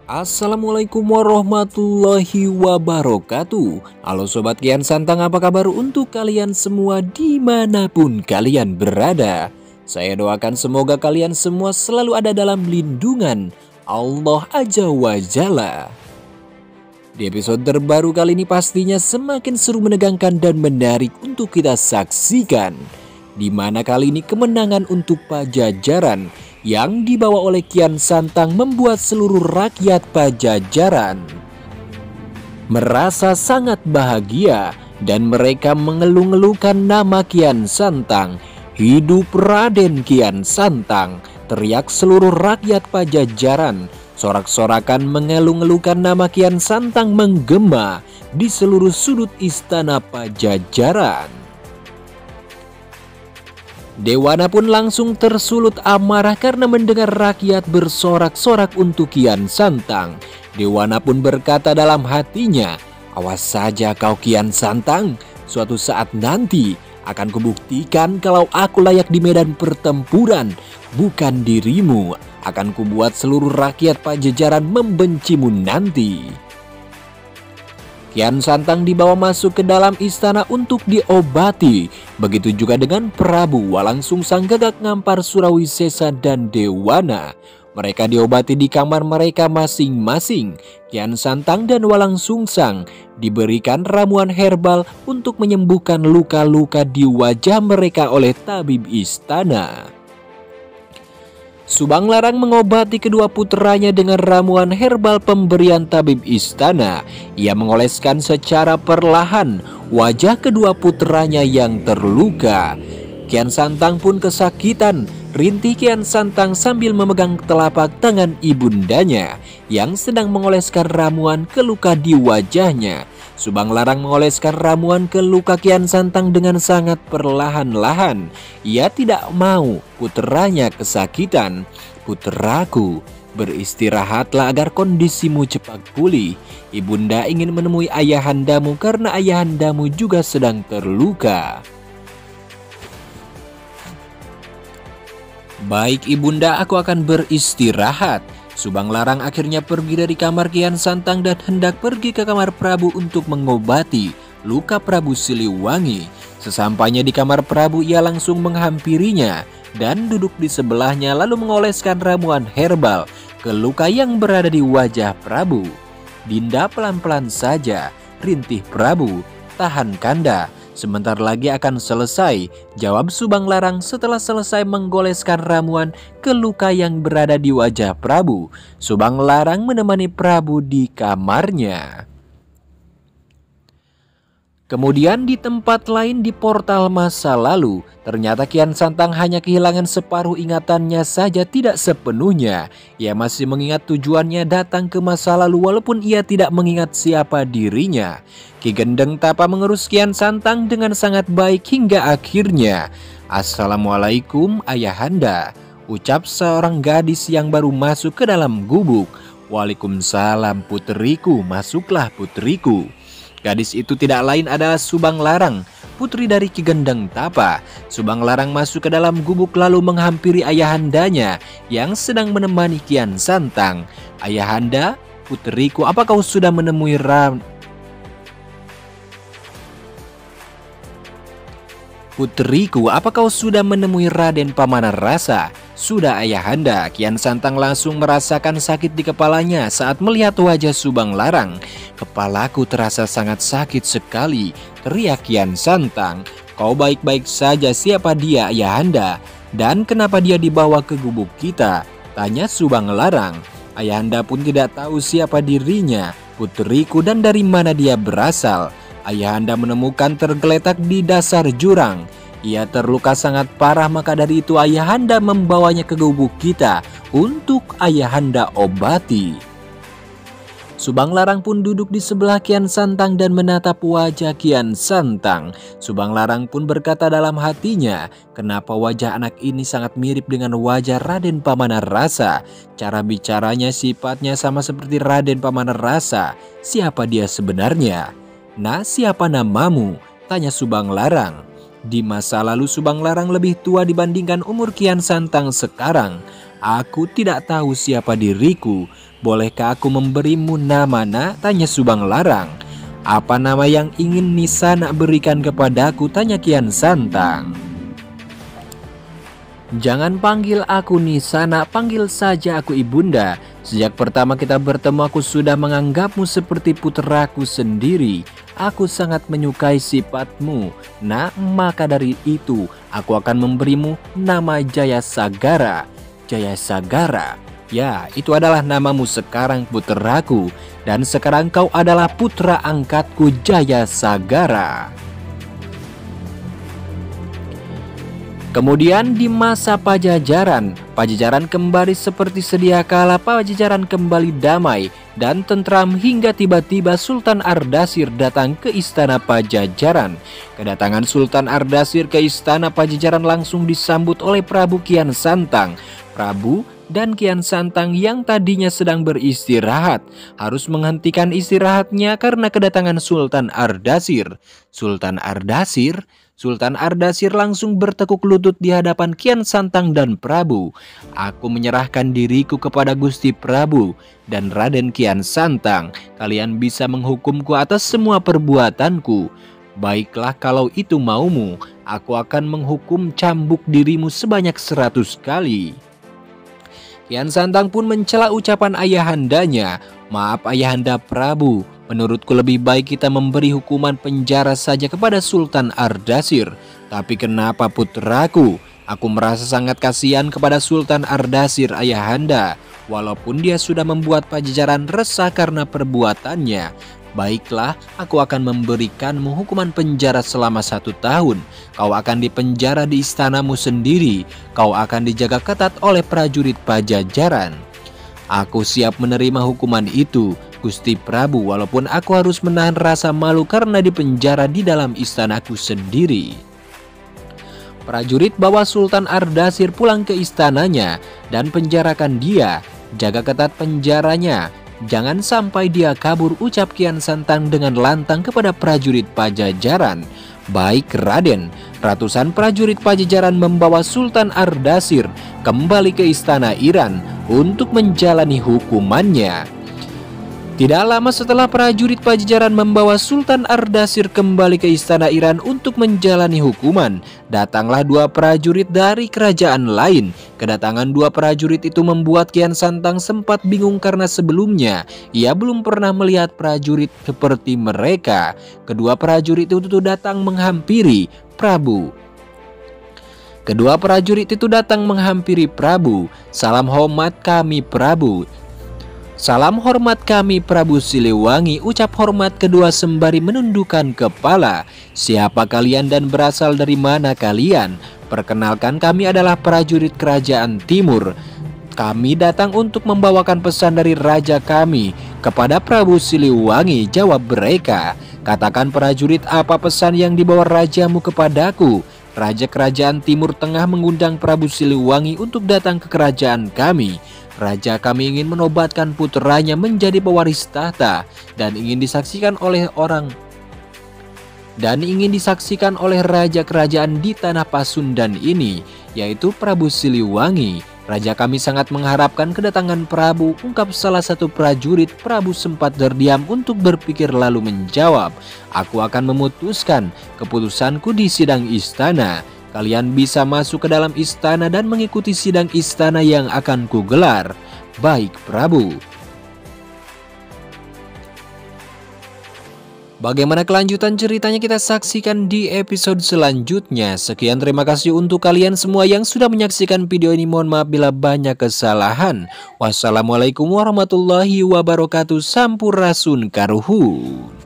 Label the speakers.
Speaker 1: Assalamualaikum warahmatullahi wabarakatuh. Halo Sobat Kian Santang, apa kabar untuk kalian semua dimanapun kalian berada? Saya doakan semoga kalian semua selalu ada dalam lindungan Allah Azza wa Jalla. Di episode terbaru kali ini pastinya semakin seru, menegangkan dan menarik untuk kita saksikan, di mana kali ini kemenangan untuk Pajajaran yang dibawa oleh Kian Santang membuat seluruh rakyat Pajajaran merasa sangat bahagia dan mereka mengeluh-ngeluhkan nama Kian Santang. Hidup Raden Kian Santang, teriak seluruh rakyat Pajajaran. Sorak-sorakan mengeluh-ngeluhkan nama Kian Santang menggema di seluruh sudut istana Pajajaran. Dewana pun langsung tersulut amarah karena mendengar rakyat bersorak-sorak untuk Kian Santang. Dewana pun berkata dalam hatinya, "Awas saja kau Kian Santang, suatu saat nanti akan kubuktikan kalau aku layak di medan pertempuran, bukan dirimu. Akan kubuat seluruh rakyat Pajajaran membencimu nanti." Kian Santang dibawa masuk ke dalam istana untuk diobati. Begitu juga dengan Prabu Walangsungsang, Gagak Ngampar, Surawisesa dan Dewana. Mereka diobati di kamar mereka masing-masing. Kian Santang dan Walangsungsang diberikan ramuan herbal untuk menyembuhkan luka-luka di wajah mereka oleh tabib istana. Subang Larang mengobati kedua putranya dengan ramuan herbal pemberian tabib istana. Ia mengoleskan secara perlahan wajah kedua putranya yang terluka. Kian Santang pun kesakitan. Rintih Kian Santang sambil memegang telapak tangan ibundanya yang sedang mengoleskan ramuan ke luka di wajahnya. Subang Larang mengoleskan ramuan ke luka Kian Santang dengan sangat perlahan-lahan. Ia tidak mau puteranya kesakitan. "Putraku, beristirahatlah agar kondisimu cepat pulih. Ibunda ingin menemui ayahandamu karena ayahandamu juga sedang terluka." "Baik ibunda, aku akan beristirahat." Subang Larang akhirnya pergi dari kamar Kian Santang dan hendak pergi ke kamar Prabu untuk mengobati luka Prabu Siliwangi. Sesampainya di kamar Prabu, ia langsung menghampirinya dan duduk di sebelahnya lalu mengoleskan ramuan herbal ke luka yang berada di wajah Prabu. "Dinda, pelan-pelan saja," rintih Prabu. "Tahan Kanda, sebentar lagi akan selesai," jawab Subang Larang setelah selesai menggoleskan ramuan ke luka yang berada di wajah Prabu. Subang Larang menemani Prabu di kamarnya. Kemudian di tempat lain di portal masa lalu, ternyata Kian Santang hanya kehilangan separuh ingatannya saja, tidak sepenuhnya. Ia masih mengingat tujuannya datang ke masa lalu walaupun ia tidak mengingat siapa dirinya. Ki Gendeng Tapa mengurus Kian Santang dengan sangat baik hingga akhirnya, "Assalamualaikum Ayahanda," ucap seorang gadis yang baru masuk ke dalam gubuk. "Waalaikumsalam puteriku, masuklah puteriku." Gadis itu tidak lain adalah Subang Larang, putri dari Ki Gendeng Tapa. Subang Larang masuk ke dalam gubuk lalu menghampiri ayahandanya yang sedang menemani Kian Santang. "Ayahanda, puteriku, apa kau sudah menemui Puteriku, apa kau sudah menemui Raden Pamanarasa?" "Sudah Ayahanda." Kian Santang langsung merasakan sakit di kepalanya saat melihat wajah Subang Larang. "Kepalaku terasa sangat sakit sekali," teriak Kian Santang. "Kau baik-baik saja? Siapa dia Ayahanda? Dan kenapa dia dibawa ke gubuk kita?" tanya Subang Larang. "Ayahanda pun tidak tahu siapa dirinya, puteriku, dan dari mana dia berasal. Ayahanda menemukan tergeletak di dasar jurang. Ia terluka sangat parah, maka dari itu Ayahanda membawanya ke gubuk kita untuk Ayahanda obati." Subang Larang pun duduk di sebelah Kian Santang dan menatap wajah Kian Santang. Subang Larang pun berkata dalam hatinya, "Kenapa wajah anak ini sangat mirip dengan wajah Raden Pamanarasa? Cara bicaranya, sifatnya sama seperti Raden Pamanarasa. Siapa dia sebenarnya?" "Nah, siapa namamu?" tanya Subang Larang. Di masa lalu Subang Larang lebih tua dibandingkan umur Kian Santang sekarang. Aku tidak tahu siapa diriku. Bolehkah aku memberimu nama, nak? Tanya Subang Larang. Apa nama yang ingin Nisana berikan kepadaku? Tanya Kian Santang. Jangan panggil aku Nisana, panggil saja aku ibunda. Sejak pertama kita bertemu aku sudah menganggapmu seperti putraku sendiri. Aku sangat menyukai sifatmu. Nah, maka dari itu aku akan memberimu nama Jaya Sagara. Jaya Sagara. Ya, itu adalah namamu sekarang putraku. Dan sekarang kau adalah putra angkatku Jaya Sagara. Kemudian di masa Pajajaran kembali seperti sedia kala. Pajajaran kembali damai dan tentram hingga tiba-tiba Sultan Ardashir datang ke istana Pajajaran. Kedatangan Sultan Ardashir ke istana Pajajaran langsung disambut oleh Prabu Kian Santang. Prabu dan Kian Santang yang tadinya sedang beristirahat harus menghentikan istirahatnya karena kedatangan Sultan Ardashir. Sultan Ardashir langsung bertekuk lutut di hadapan Kian Santang dan Prabu. Aku menyerahkan diriku kepada Gusti Prabu dan Raden Kian Santang. Kalian bisa menghukumku atas semua perbuatanku. Baiklah kalau itu maumu, aku akan menghukum cambuk dirimu sebanyak 100 kali. Kian Santang pun mencela ucapan ayahandanya. Maaf ayahanda Prabu, menurutku lebih baik kita memberi hukuman penjara saja kepada Sultan Ardashir. Tapi kenapa putraku? Aku merasa sangat kasihan kepada Sultan Ardashir ayahanda. Walaupun dia sudah membuat Pajajaran resah karena perbuatannya. Baiklah, aku akan memberikanmu hukuman penjara selama 1 tahun. Kau akan dipenjara di istanamu sendiri. Kau akan dijaga ketat oleh prajurit Pajajaran. Aku siap menerima hukuman itu, Gusti Prabu, walaupun aku harus menahan rasa malu karena dipenjara di dalam istanaku sendiri. Prajurit bawa Sultan Ardashir pulang ke istananya dan penjarakan dia. Jaga ketat penjaranya. Jangan sampai dia kabur, ucap Kian Santang dengan lantang kepada prajurit Pajajaran. Baik Raden. Ratusan prajurit Pajajaran membawa Sultan Ardashir kembali ke istana Iran untuk menjalani hukumannya. Tidak lama setelah prajurit Pajajaran membawa Sultan Ardashir kembali ke istana Iran untuk menjalani hukuman, datanglah 2 prajurit dari kerajaan lain. Kedatangan 2 prajurit itu membuat Kian Santang sempat bingung karena sebelumnya ia belum pernah melihat prajurit seperti mereka. Kedua prajurit itu datang menghampiri Prabu. Salam hormat kami Prabu. Salam hormat kami Prabu Siliwangi, ucap hormat kedua sembari menundukkan kepala. Siapa kalian dan berasal dari mana kalian? Perkenalkan, kami adalah prajurit kerajaan timur. Kami datang untuk membawakan pesan dari raja kami kepada Prabu Siliwangi, jawab mereka. Katakan prajurit, apa pesan yang dibawa rajamu kepadaku? Raja kerajaan timur tengah mengundang Prabu Siliwangi untuk datang ke kerajaan kami. Raja kami ingin menobatkan putranya menjadi pewaris tahta dan ingin disaksikan oleh raja kerajaan di tanah Pasundan ini, yaitu Prabu Siliwangi. Raja kami sangat mengharapkan kedatangan Prabu, ungkap salah satu prajurit. Prabu sempat terdiam untuk berpikir lalu menjawab, aku akan memutuskan keputusanku di sidang istana. Kalian bisa masuk ke dalam istana dan mengikuti sidang istana yang akan kugelar. Baik Prabu. Bagaimana kelanjutan ceritanya kita saksikan di episode selanjutnya. Sekian, terima kasih untuk kalian semua yang sudah menyaksikan video ini. Mohon maaf bila banyak kesalahan. Wassalamualaikum warahmatullahi wabarakatuh. Sampurasun karuhun.